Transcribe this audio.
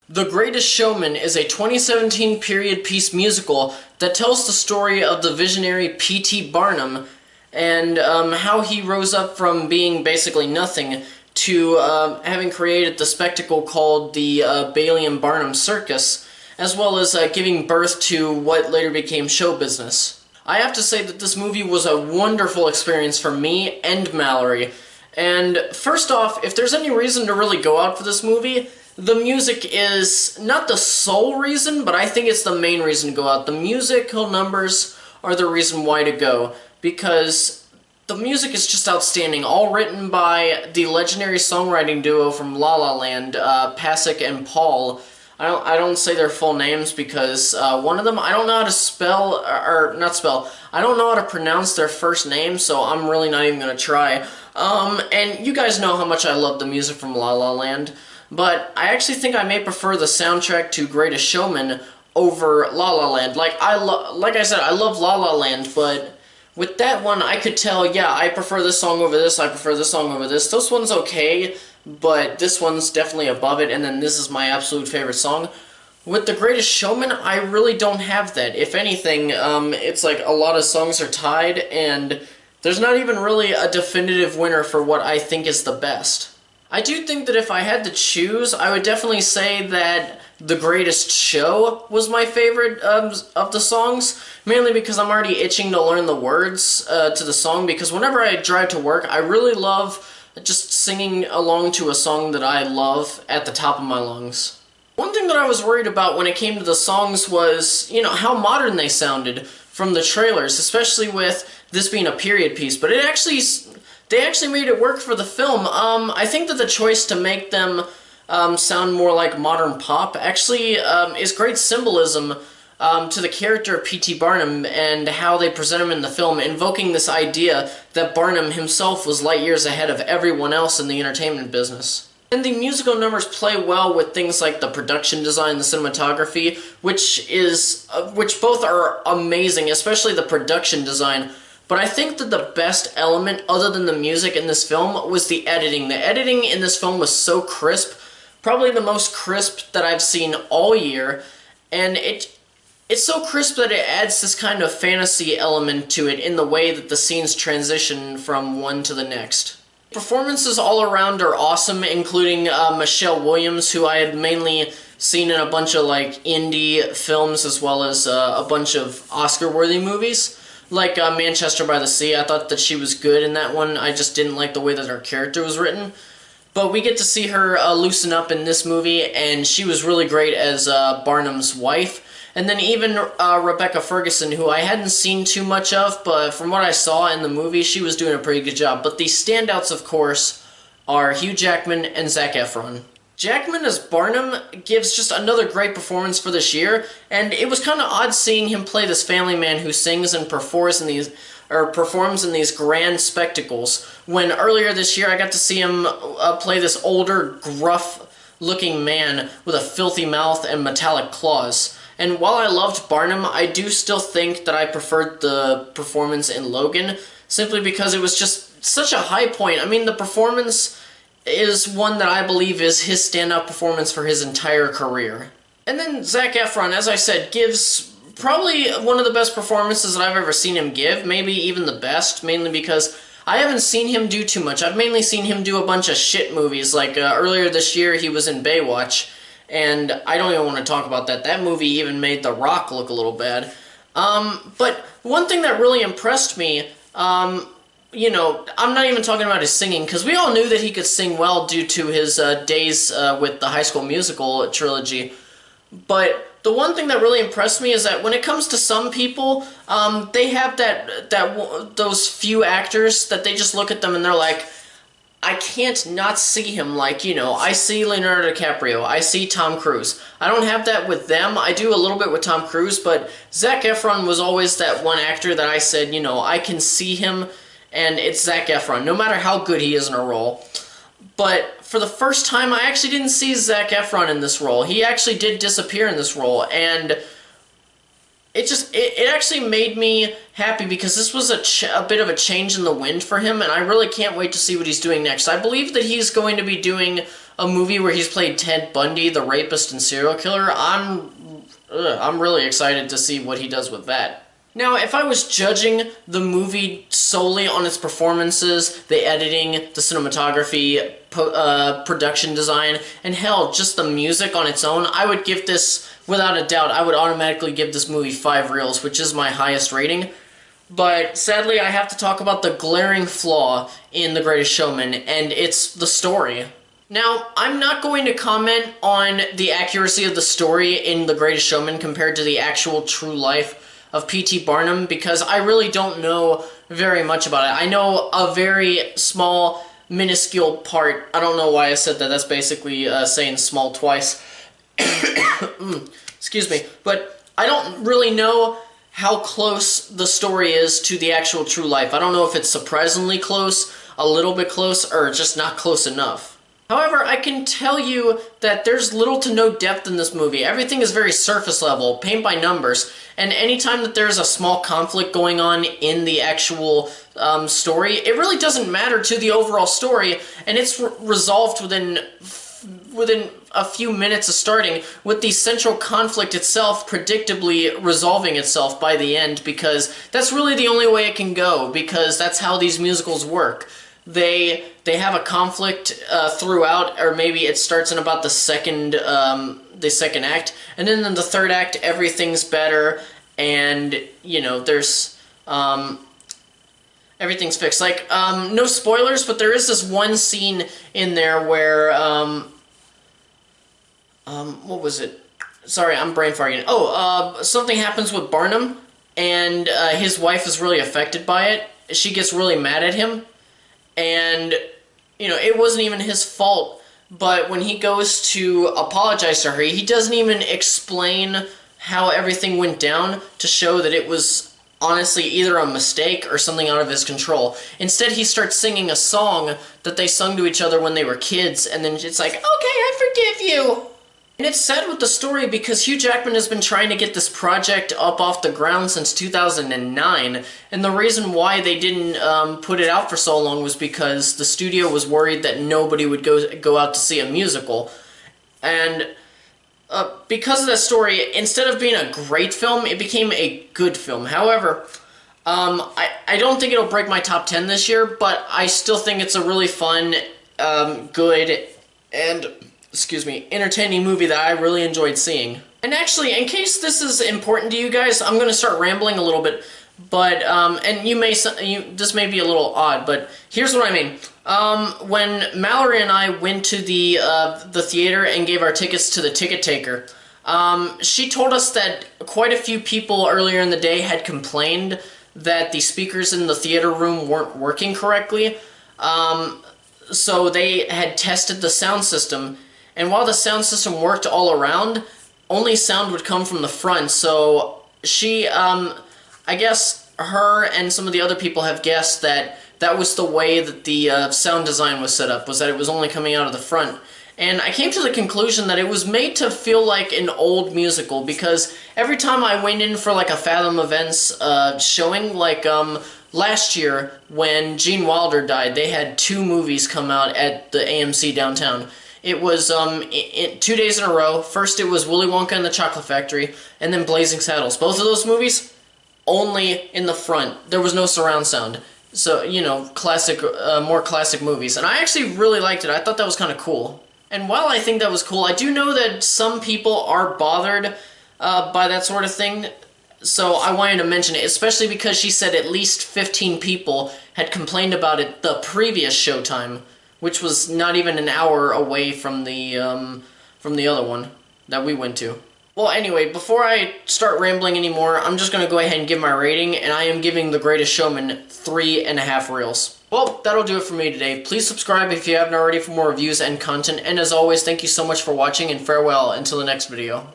The Greatest Showman is a 2017 period piece musical that tells the story of the visionary P.T. Barnum and how he rose up from being basically nothing to having created the spectacle called the Bailey and Barnum Circus, as well as giving birth to what later became show business. I have to say that this movie was a wonderful experience for me and Mallory. And first off, if there's any reason to really go out for this movie, the music is not the sole reason, but I think it's the main reason to go out. The musical numbers are the reason why to go, because the music is just outstanding, all written by the legendary songwriting duo from La La Land, Pasek and Paul. I don't say their full names because one of them, I don't know how to spell, or not spell, I don't know how to pronounce their first name, so I'm really not even going to try. And you guys know how much I love the music from La La Land, but I actually think I may prefer the soundtrack to Greatest Showman over La La Land. Like I said, I love La La Land, but with that one, I could tell, yeah, I prefer this song over this, I prefer this song over this. This one's okay, but this one's definitely above it, and then this is my absolute favorite song. With The Greatest Showman, I really don't have that. If anything, it's like a lot of songs are tied, and there's not even really a definitive winner for what I think is the best. I do think that if I had to choose, I would definitely say that The Greatest Show was my favorite of the songs, mainly because I'm already itching to learn the words to the song, because whenever I drive to work, I really love just singing along to a song that I love at the top of my lungs. One thing that I was worried about when it came to the songs was, you know, how modern they sounded from the trailers, especially with this being a period piece, but they actually made it work for the film. I think that the choice to make them sound more like modern pop actually is great symbolism to the character of P.T. Barnum and how they present him in the film, invoking this idea that Barnum himself was light years ahead of everyone else in the entertainment business. And the musical numbers play well with things like the production design, the cinematography, which both are amazing, especially the production design. But I think that the best element, other than the music in this film, was the editing. The editing in this film was so crisp, probably the most crisp that I've seen all year, and it's so crisp that it adds this kind of fantasy element to it in the way that the scenes transition from one to the next. Performances all around are awesome, including Michelle Williams, who I had mainly seen in a bunch of like indie films as well as a bunch of Oscar-worthy movies. Like Manchester by the Sea, I thought that she was good in that one. I just didn't like the way that her character was written. But we get to see her loosen up in this movie, and she was really great as Barnum's wife. And then even Rebecca Ferguson, who I hadn't seen too much of, but from what I saw in the movie, she was doing a pretty good job. But the standouts, of course, are Hugh Jackman and Zac Efron. Jackman as Barnum gives just another great performance for this year, and it was kind of odd seeing him play this family man who sings and performs in these grand spectacles, when earlier this year I got to see him play this older, gruff-looking man with a filthy mouth and metallic claws. And while I loved Barnum, I do still think that I preferred the performance in Logan, simply because it was just such a high point. I mean, the performance is one that I believe is his standout performance for his entire career. And then Zac Efron, as I said, gives probably one of the best performances that I've ever seen him give, maybe even the best, mainly because I haven't seen him do too much. I've mainly seen him do a bunch of shit movies, like earlier this year he was in Baywatch, and I don't even want to talk about that. That movie even made The Rock look a little bad. But one thing that really impressed me, you know, I'm not even talking about his singing, because we all knew that he could sing well due to his days with the High School Musical trilogy. But the one thing that really impressed me is that when it comes to some people, they have those few actors that they just look at them and they're like, I can't not see him. Like, you know, I see Leonardo DiCaprio, I see Tom Cruise. I don't have that with them. I do a little bit with Tom Cruise, but Zac Efron was always that one actor that I said, you know, I can see him, and it's Zac Efron, no matter how good he is in a role. But for the first time, I actually didn't see Zac Efron in this role. He actually did disappear in this role, and it actually made me happy, because this was a bit of a change in the wind for him, and I really can't wait to see what he's doing next. I believe that he's going to be doing a movie where he's played Ted Bundy, the rapist and serial killer, I'm really excited to see what he does with that. Now, if I was judging the movie solely on its performances, the editing, the cinematography, production design, and hell, just the music on its own, I would give this, without a doubt, I would automatically give this movie 5 reels, which is my highest rating. But sadly, I have to talk about the glaring flaw in The Greatest Showman, and it's the story. Now, I'm not going to comment on the accuracy of the story in The Greatest Showman compared to the actual true life of P.T. Barnum, because I really don't know very much about it. I know a very small, minuscule part. I don't know why I said that. That's basically saying small twice. Excuse me. But I don't really know how close the story is to the actual true life. I don't know if it's surprisingly close, a little bit close, or just not close enough. However, I can tell you that there's little to no depth in this movie. Everything is very surface level, paint by numbers, and anytime that there's a small conflict going on in the actual story, it really doesn't matter to the overall story, and it's resolved within a few minutes of starting, with the central conflict itself predictably resolving itself by the end, because that's really the only way it can go, because that's how these musicals work. They have a conflict throughout, or maybe it starts in about the second act, and then in the third act everything's better, and you know there's everything's fixed. Like no spoilers, but there is this one scene in there where what was it? Sorry, I'm brain farting. Oh, something happens with Barnum, and his wife is really affected by it. She gets really mad at him. And, you know, it wasn't even his fault, but when he goes to apologize to her, he doesn't even explain how everything went down to show that it was honestly either a mistake or something out of his control. Instead, he starts singing a song that they sung to each other when they were kids, and then it's like, okay, I forgive you. And it's sad with the story because Hugh Jackman has been trying to get this project up off the ground since 2009, and the reason why they didn't put it out for so long was because the studio was worried that nobody would go out to see a musical. And because of that story, instead of being a great film, it became a good film. However, I don't think it'll break my top 10 this year, but I still think it's a really fun, good, and entertaining movie that I really enjoyed seeing. And actually, in case this is important to you guys, I'm going to start rambling a little bit, but, and this may be a little odd, but here's what I mean. When Mallory and I went to the theater and gave our tickets to the ticket taker, she told us that quite a few people earlier in the day had complained that the speakers in the theater room weren't working correctly, so they had tested the sound system. And while the sound system worked all around, only sound would come from the front, so she, I guess her and some of the other people have guessed that that was the way that the sound design was set up, was that it was only coming out of the front. And I came to the conclusion that it was made to feel like an old musical, because every time I went in for like a Fathom Events showing, like last year when Gene Wilder died, they had 2 movies come out at the AMC downtown. It was 2 days in a row. First it was Willy Wonka and the Chocolate Factory, and then Blazing Saddles. Both of those movies, only in the front. There was no surround sound. So, you know, classic, more classic movies. And I actually really liked it. I thought that was kind of cool. And while I think that was cool, I do know that some people are bothered by that sort of thing. So I wanted to mention it, especially because she said at least 15 people had complained about it the previous showtime, which was not even an hour away from the other one that we went to. Well, anyway, before I start rambling anymore, I'm just going to go ahead and give my rating, and I am giving The Greatest Showman 3.5 reels. Well, that'll do it for me today. Please subscribe if you haven't already for more reviews and content, and as always, thank you so much for watching, and farewell until the next video.